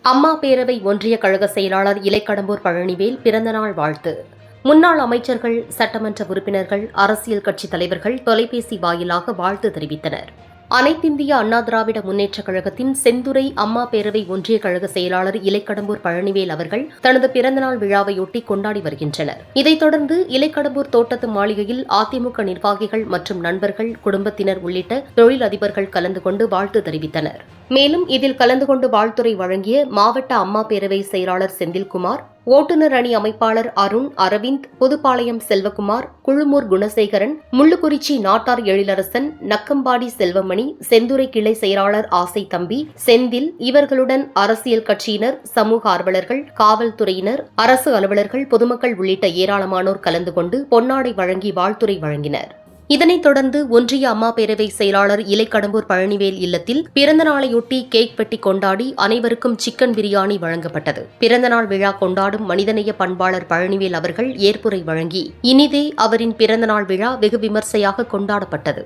அம்மா பேரவை ஒன்றிய கழக செயலாளர் இலைக்கடம்பூர் பழனிவேல் பிறந்தநாள் வாழ்த்து. முன்னாள் அமைச்சர்கள், சட்டமன்ற உறுப்பினர்கள், அரசியல் கட்சித் தலைவர்கள் தொலைபேசி வாயிலாக வாழ்த்து தெரிவித்தனர். அனைத்திந்திய அண்ணா திராவிட முன்னேற்றக் கழகத்தின் செந்துறை அம்மா பேரவை ஒன்றிய கழக செயலாளர் இலைக்கடம்பூர் பழனிவேல் அவர்கள் தனது பிறந்தநாள் விழாவையொட்டி கொண்டாடி வருகின்றனர். இதைத் தொடர்ந்து இலைக்கடம்பூர் தோட்டத்து மாளிகையில் அதிமுக நிர்வாகிகள் மற்றும் நண்பர்கள், குடும்பத்தினர் உள்ளிட்ட தொழிலதிபர்கள் கலந்து கொண்டு வாழ்த்து தெரிவித்தனர். மேலும் இதில் கலந்து கொண்டு வாழ்த்துரை வழங்கிய மாவட்ட அம்மா பேரவை செயலாளர் செந்தில்குமார், ஓட்டுநர் அணி அமைப்பாளர் அருண், அரவிந்த், புதுப்பாளையம் செல்வகுமார், குழுமூர் குணசேகரன், முள்ளுக்குறிச்சி நாட்டார் எழிலரசன், நக்கம்பாடி செல்வமணி, செந்துறை கிளை செயலாளர் ஆசை தம்பி, செந்தில் இவர்களுடன் அரசியல் கட்சியினர், சமூக ஆர்வலர்கள், காவல்துறையினர், அரசு அலுவலர்கள், பொதுமக்கள் உள்ளிட்ட ஏராளமானோர் கலந்து கொண்டு பொன்னாடை வழங்கி வாழ்த்துரை வழங்கினர். இதனைத் தொடர்ந்து ஒன்றிய அம்மா பேரவை செயலாளர் இலைக்கடம்பூர் பழனிவேல் இல்லத்தில் பிறந்தநாளையொட்டி கேக் வெட்டி கொண்டாடி அனைவருக்கும் சிக்கன் பிரியாணி வழங்கப்பட்டது. பிறந்தநாள் விழா கொண்டாடும் மனிதநேய பண்பாளர் பழனிவேல் அவர்கள் ஏற்புரை வழங்கி இனிதே அவரின் பிறந்தநாள் விழா வெகு விமர்சையாக கொண்டாடப்பட்டது.